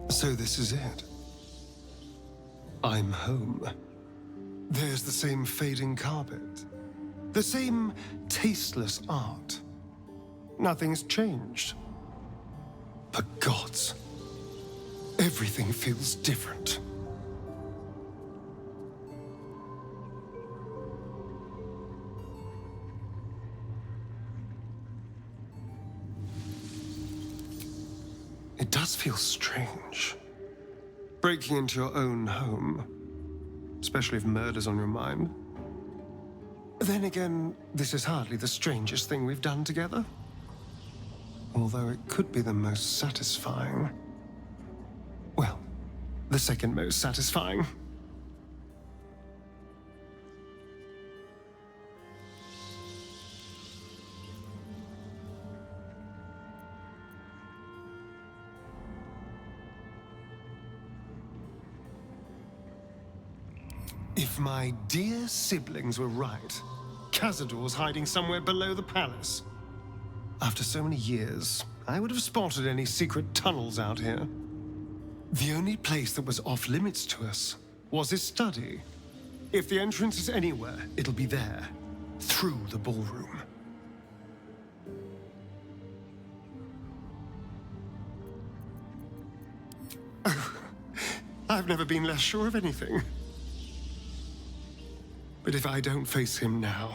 So this is it. I'm home. There's the same fading carpet. The same tasteless art. Nothing's changed. But gods, everything feels different. It does feel strange. Breaking into your own home, especially if murder's on your mind. Then again, this is hardly the strangest thing we've done together. Although it could be the most satisfying. Well, the second most satisfying. If my dear siblings were right, Cazador's hiding somewhere below the palace. After so many years, I would have spotted any secret tunnels out here. The only place that was off limits to us was his study. If the entrance is anywhere, it'll be there, through the ballroom. I've never been less sure of anything. But if I don't face him now,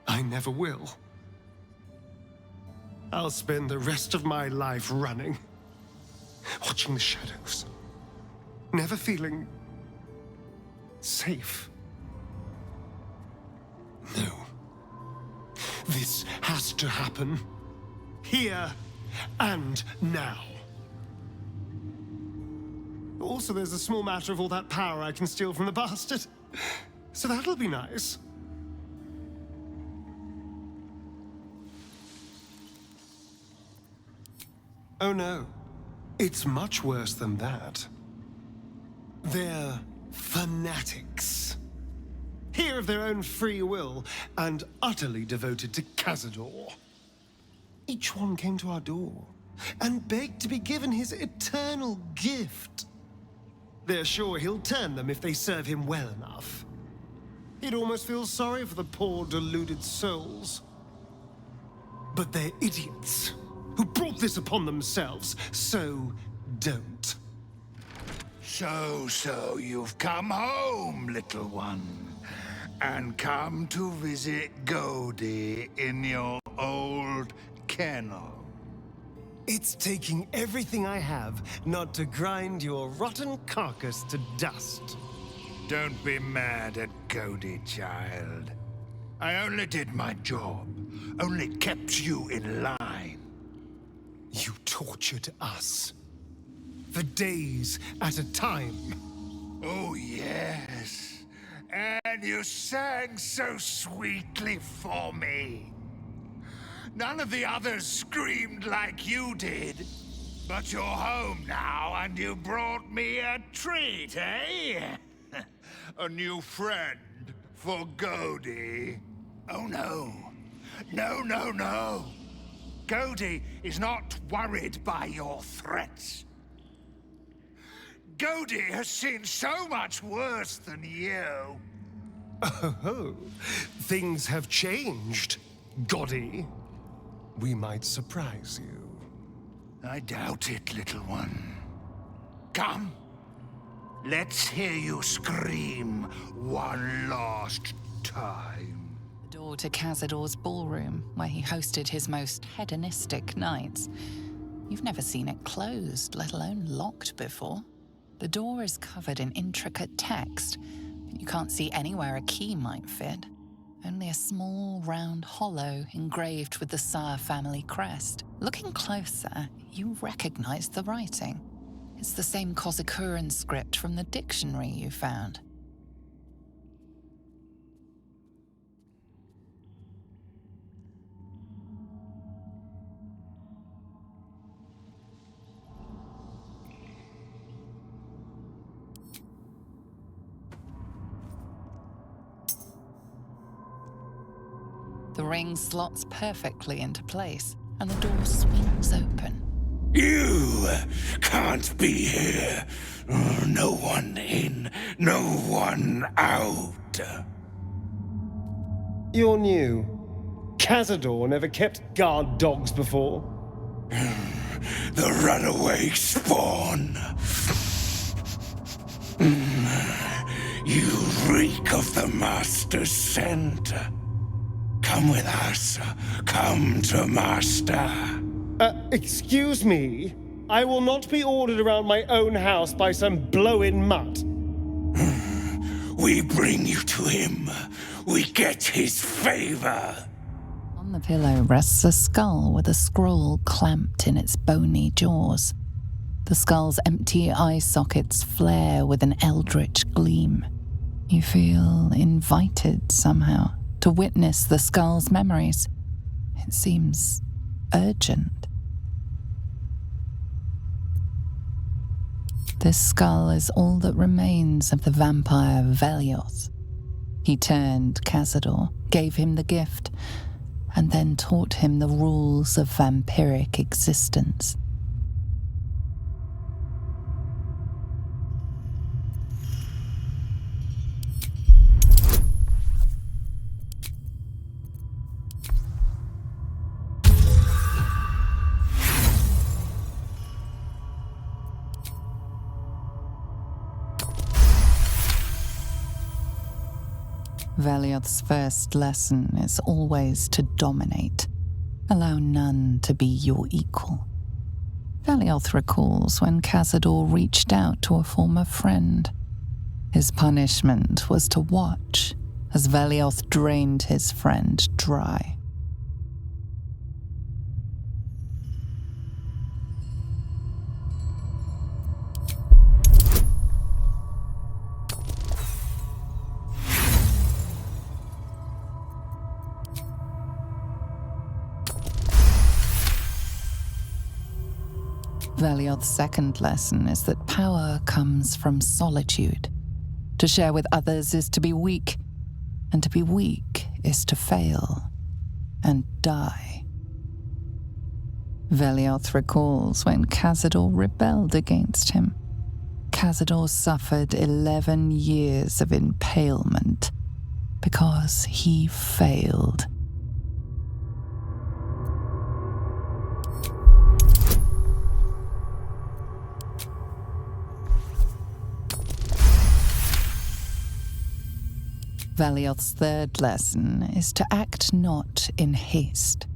I never will. I'll spend the rest of my life running, watching the shadows, never feeling safe. No. This has to happen. Here and now. Also, there's a small matter of all that power I can steal from the bastard. So that'll be nice. Oh no. It's much worse than that. They're fanatics. Here of their own free will, and utterly devoted to Cazador. Each one came to our door, and begged to be given his eternal gift. They're sure he'll turn them if they serve him well enough. He'd almost feel sorry for the poor, deluded souls. But they're idiots who brought this upon themselves, so don't. So you've come home, little one, and come to visit Godi in your old kennel. It's taking everything I have not to grind your rotten carcass to dust. Don't be mad at Godi, child. I only did my job, only kept you in line. You tortured us. For days at a time. Oh, yes. And you sang so sweetly for me. None of the others screamed like you did. But you're home now, and you brought me a treat, eh? A new friend for Godi. Oh, no. No. Godi is not worried by your threats. Godi has seen so much worse than you. Oh, things have changed, Godi. We might surprise you. I doubt it, little one. Come. Let's hear you scream one last time. The door to Cazador's ballroom, where he hosted his most hedonistic nights. You've never seen it closed, let alone locked before. The door is covered in intricate text, but you can't see anywhere a key might fit. Only a small, round hollow engraved with the Sire family crest. Looking closer, you recognize the writing. It's the same Kozakuran script from the dictionary you found. The ring slots perfectly into place, and the door swings open. You can't be here. No one in, no one out. You're new. Cazador never kept guard dogs before. The runaway spawn. You reek of the Master's scent. Come with us. Come to Master. Excuse me? I will not be ordered around my own house by some blow-in mutt. We bring you to him. We get his favor. On the pillow rests a skull with a scroll clamped in its bony jaws. The skull's empty eye sockets flare with an eldritch gleam. You feel invited somehow to witness the skull's memories. It seems urgent. This skull is all that remains of the vampire Velioth. He turned Cazador, gave him the gift, and then taught him the rules of vampiric existence. Velioth's first lesson is always to dominate. Allow none to be your equal. Velioth recalls when Cazador reached out to a former friend. His punishment was to watch as Velioth drained his friend dry. Velioth's second lesson is that power comes from solitude. To share with others is to be weak, and to be weak is to fail and die. Velioth recalls when Cazador rebelled against him. Cazador suffered 11 years of impalement because he failed. Velioth's third lesson is to act not in haste.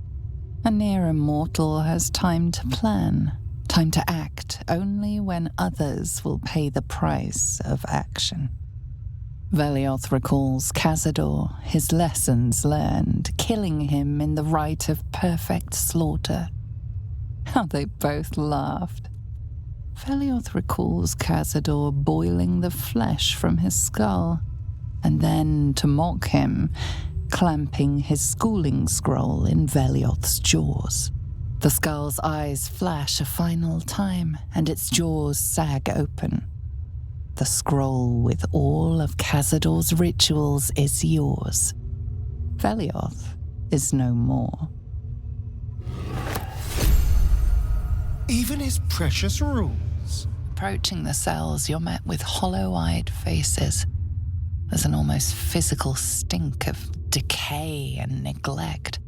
A near immortal has time to plan, time to act only when others will pay the price of action. Velioth recalls Cazador, his lessons learned, killing him in the rite of perfect slaughter. How they both laughed. Velioth recalls Cazador boiling the flesh from his skull, and then, to mock him, clamping his schooling scroll in Velioth's jaws. The skull's eyes flash a final time, and its jaws sag open. The scroll with all of Cazador's rituals is yours. Velioth is no more. Even his precious rules. Approaching the cells, you're met with hollow-eyed faces. There's an almost physical stink of decay and neglect.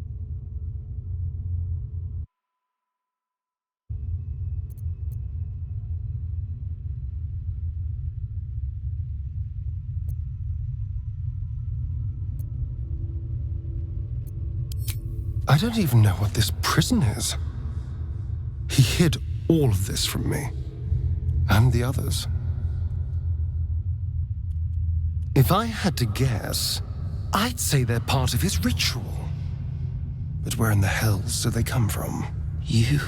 I don't even know what this prison is. He hid all of this from me. And the others. If I had to guess, I'd say they're part of his ritual. But where in the hells do they come from? You.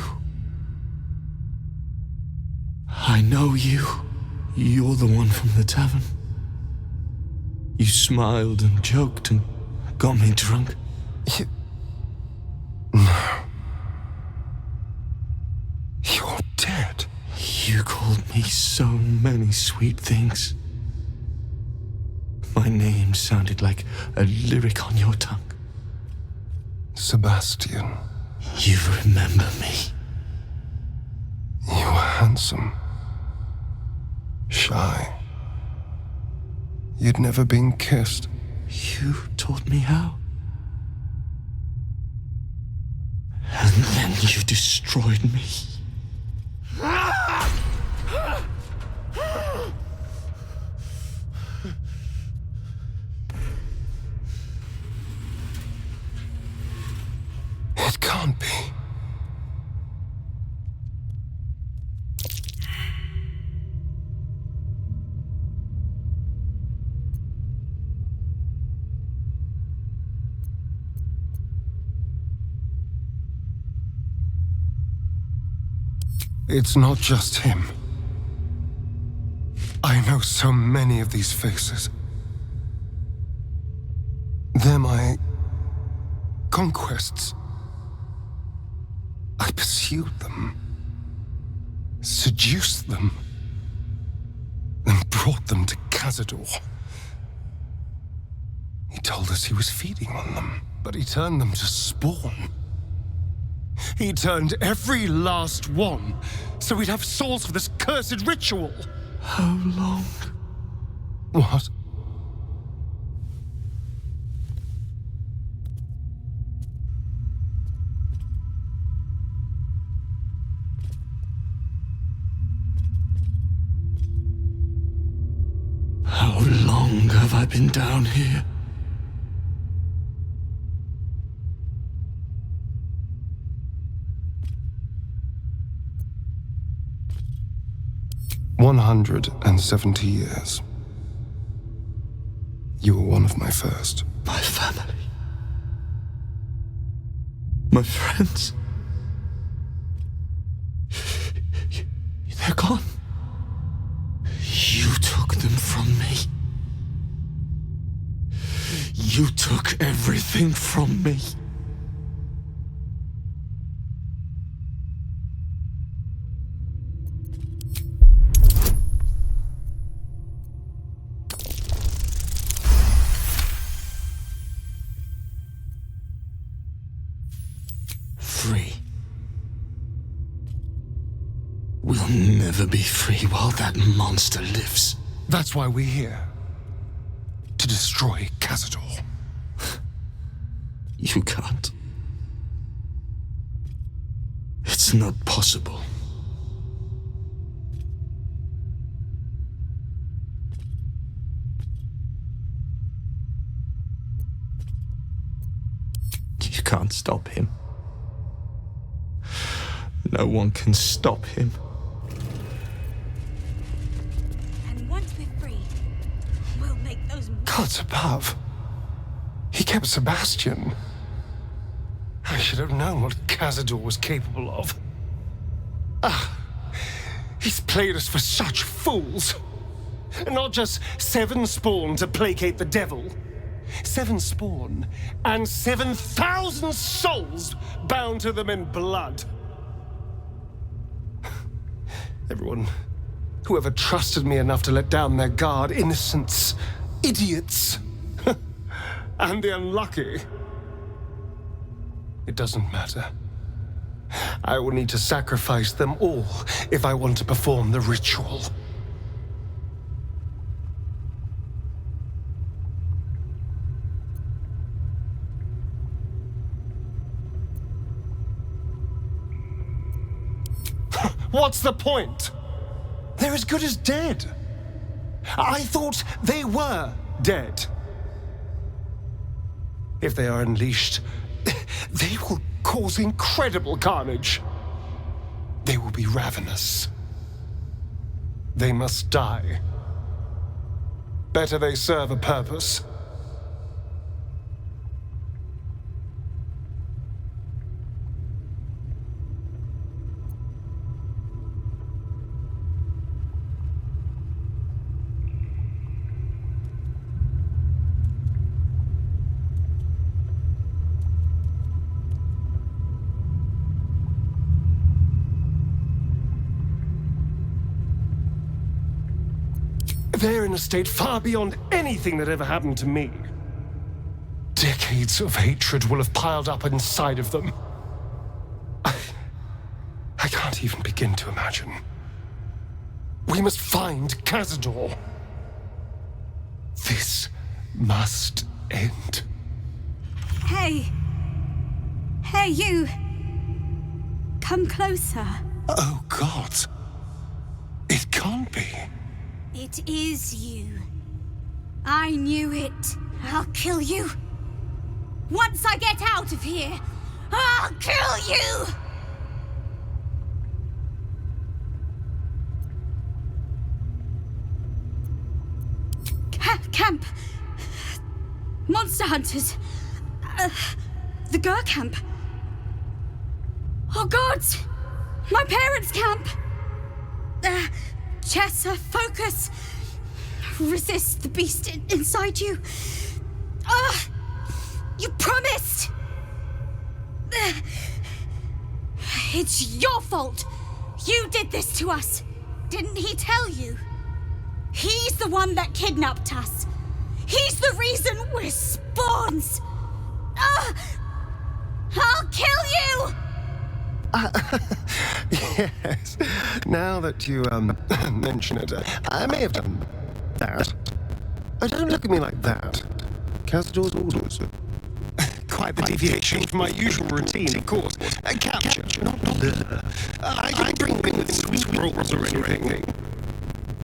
I know you. You're the one from the tavern. You smiled and joked and got me drunk. No. You're dead. You called me so many sweet things. My name sounded like a lyric on your tongue. Sebastian. You remember me. You were handsome. Shy. You'd never been kissed. You taught me how. And then you destroyed me. It can't be. It's not just him. I know so many of these faces. They're my conquests. I pursued them, seduced them, and brought them to Cazador. He told us he was feeding on them, but he turned them to spawn. He turned every last one, so we'd have souls for this cursed ritual. How long? What? How long have I been down here? "170 years. You were one of my first. My family. My friends. They're gone. You took them from me. You took everything from me. Free. We'll never be free while that monster lives. That's why we're here. To destroy Cazador. You can't. It's not possible. You can't stop him. No one can stop him. And once we're free, we'll make those... Gods above. He kept Sebastian. I should have known what Cazador was capable of. He's played us for such fools. Not just 7 spawn to placate the devil. 7 spawn and 7,000 souls bound to them in blood. Everyone, whoever trusted me enough to let down their guard, innocents, idiots, and the unlucky. It doesn't matter. I will need to sacrifice them all if I want to perform the ritual. What's the point? They're as good as dead. I thought they were dead. If they are unleashed, they will cause incredible carnage. They will be ravenous. They must die. Better they serve a purpose. They're in a state far beyond anything that ever happened to me. Decades of hatred will have piled up inside of them. I can't can't even begin to imagine. We must find Cazador. This must end. Hey! Hey, you! Come closer. Oh, God. It can't be. It is you. I knew it. I'll kill you. Once I get out of here, I'll kill you! Camp. Monster hunters. The Gur camp. Oh, gods! My parents' camp! Chessa, focus! Resist the beast inside you. You promised! It's your fault! You did this to us! Didn't he tell you? He's the one that kidnapped us! He's the reason we're spawns! I'll kill you! Yes. Now that you, mention it, I may have done that. Don't look at me like that. Cazador's orders. Quite the deviation from my usual routine, of course. Capture, not murder. I didn't bring them with sweet rolls or anything.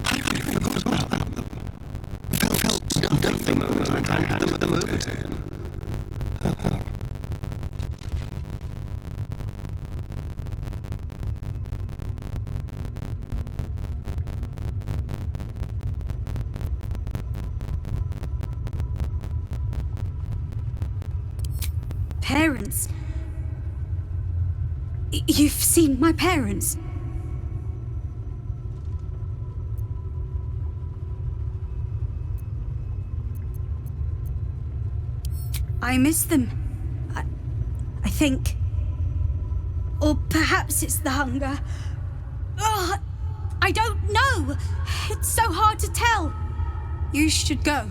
I really forgot about them. Felt nothing the moment I handed them over to him. Parents? You've seen my parents? I miss them. I think. Or perhaps it's the hunger. I don't know. It's so hard to tell. You should go.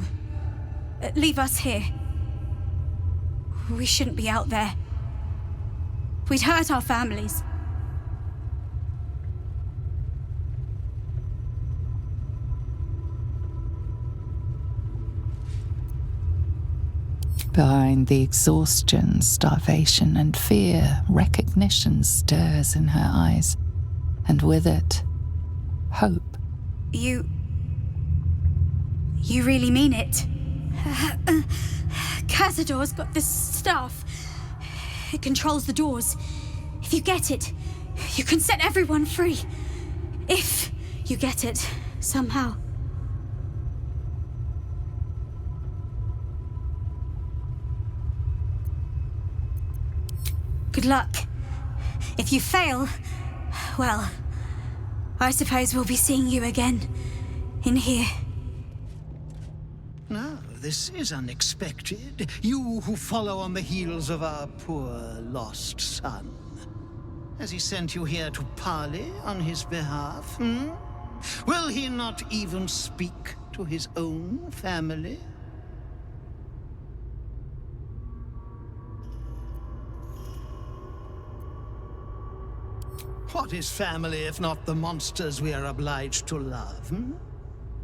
Leave us here. We shouldn't be out there. We'd hurt our families. Behind the exhaustion, starvation, and fear, recognition stirs in her eyes, and with it, hope. You really mean it? Cazador's got this staff. It controls the doors. If you get it, you can set everyone free. If you get it, somehow. Good luck. If you fail, well, I suppose we'll be seeing you again in here. Now, this is unexpected. You who follow on the heels of our poor lost son. Has he sent you here to parley on his behalf, Will he not even speak to his own family? What is family if not the monsters we are obliged to love,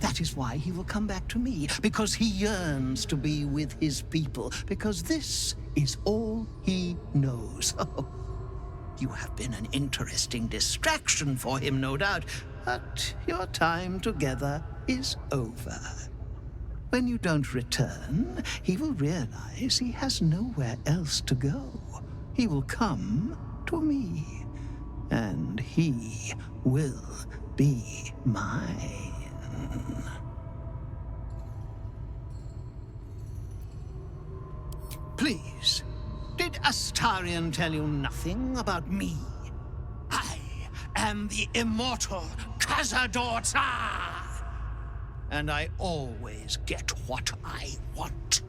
That is why he will come back to me, because he yearns to be with his people, because this is all he knows. Oh, you have been an interesting distraction for him, no doubt, but your time together is over. When you don't return, he will realize he has nowhere else to go. He will come to me, and he will be mine. Please, did Astarion tell you nothing about me? I am the immortal Cazador Tsar, and I always get what I want.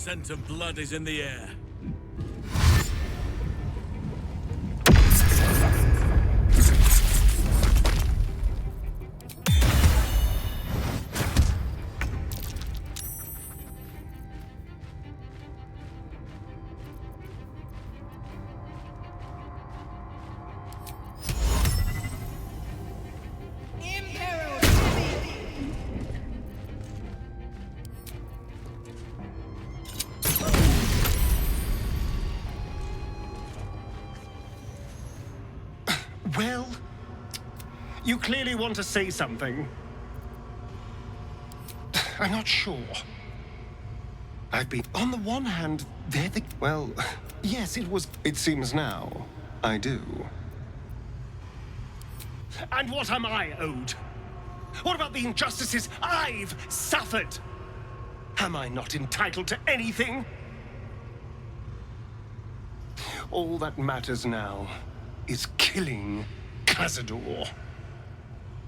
scent of blood is in the air. Well, you clearly want to say something. I'm not sure. I've been... On the one hand, they're the... Well, yes, it seems now. I do. And what am I owed? What about the injustices I've suffered? Am I not entitled to anything? All that matters now is killing Cazador.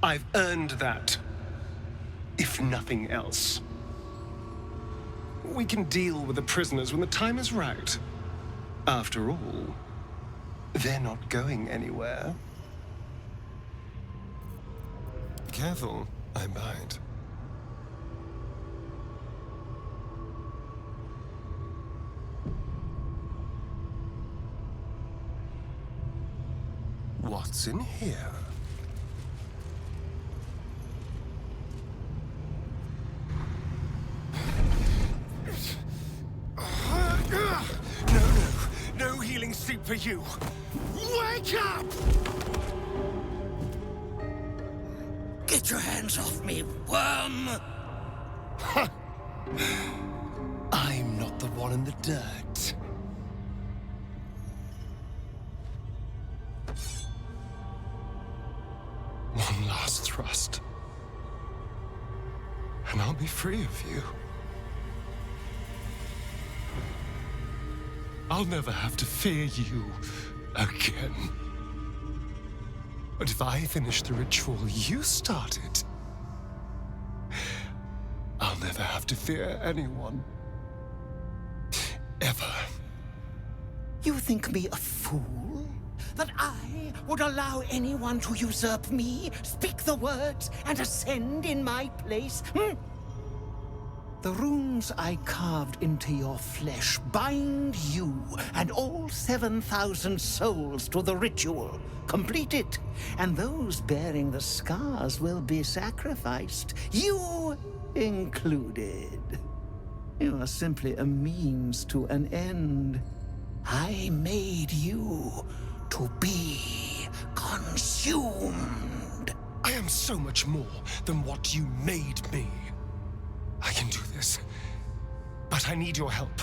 I've earned that, if nothing else. We can deal with the prisoners when the time is right. After all, they're not going anywhere. Careful, I bite. What's in here? No healing soup for you. Wake up! Get your hands off me, worm! I'm not the one in the dirt. One last thrust, and I'll be free of you. I'll never have to fear you again. But if I finish the ritual you started, I'll never have to fear anyone. Ever. You think me a fool? That I would allow anyone to usurp me, speak the words, and ascend in my place? The runes I carved into your flesh bind you and all 7,000 souls to the ritual. Complete it, and those bearing the scars will be sacrificed, you included. You are simply a means to an end. I made you to be consumed. I am so much more than what you made me. I can do this, but I need your help.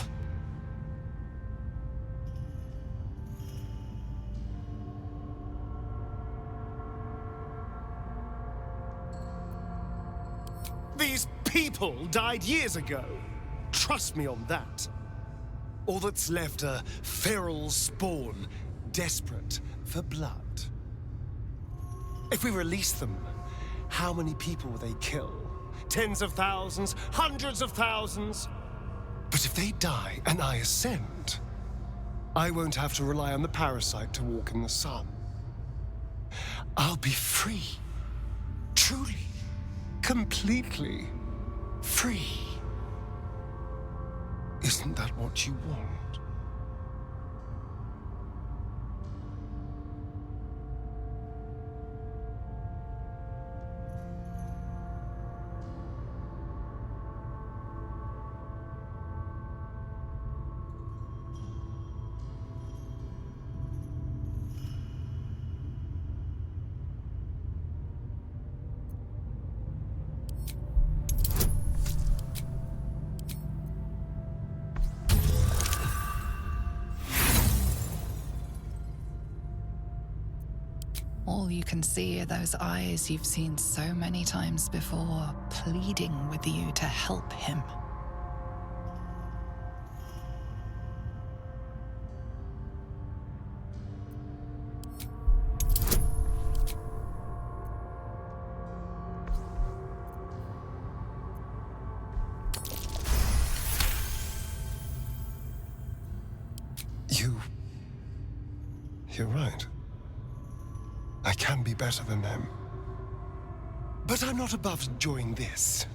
These people died years ago. Trust me on that. All that's left are feral spawn, desperate for blood. If we release them, how many people will they kill? Tens of thousands, hundreds of thousands? But if they die and I ascend, I won't have to rely on the parasite to walk in the sun. I'll be free. Truly. Completely free. Isn't that what you want? All you can see are those eyes you've seen so many times before, pleading with you to help him. you're right. I can be better than them. But I'm not above enjoying this.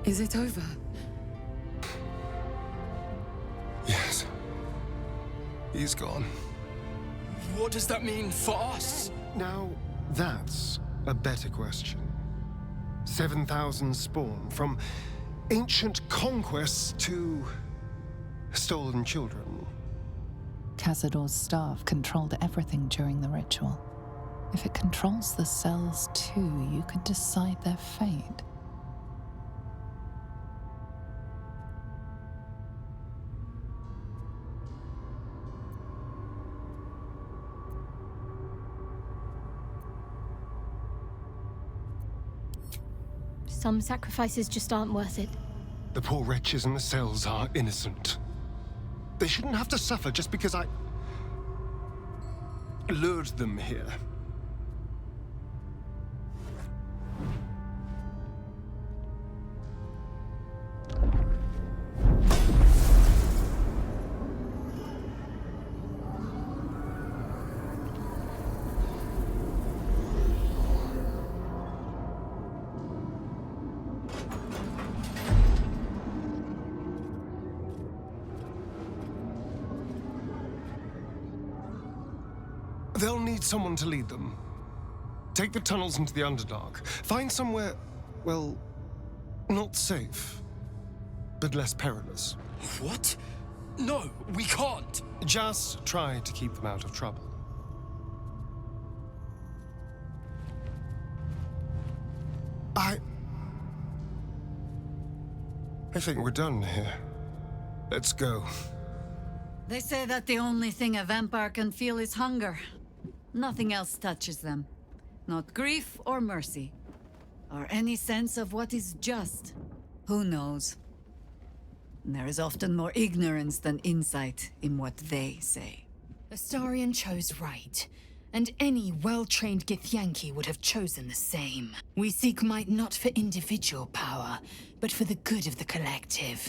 Is it over? Yes. He's gone. What does that mean for us? Now, that's a better question. 7,000 spawn, from ancient conquests to stolen children. Cazador's staff controlled everything during the ritual. If it controls the cells too, you could decide their fate. Some sacrifices just aren't worth it. The poor wretches in the cells are innocent. They shouldn't have to suffer just because I lured them here. They'll need someone to lead them. Take the tunnels into the Underdark. Find somewhere, well, not safe, but less perilous. What? No, we can't. Just try to keep them out of trouble. I think we're done here. Let's go. They say that the only thing a vampire can feel is hunger. Nothing else touches them. Not grief or mercy. Or any sense of what is just. Who knows? There is often more ignorance than insight in what they say. Astarion chose right, and any well-trained Githyanki would have chosen the same. We seek might not for individual power, but for the good of the collective.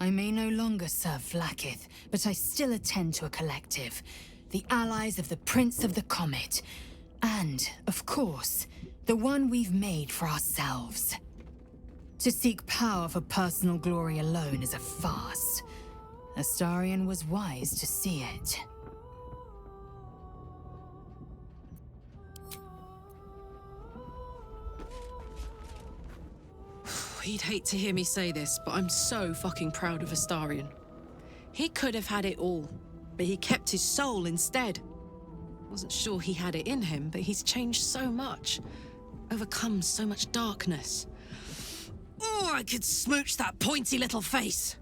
I may no longer serve Vlaakith, but I still attend to a collective. The allies of the Prince of the Comet. And, of course, the one we've made for ourselves. To seek power for personal glory alone is a farce. Astarion was wise to see it. He'd hate to hear me say this, but I'm so fucking proud of Astarion. He could have had it all, but he kept his soul instead. Wasn't sure he had it in him, but he's changed so much. Overcome so much darkness. Oh, I could smooch that pointy little face.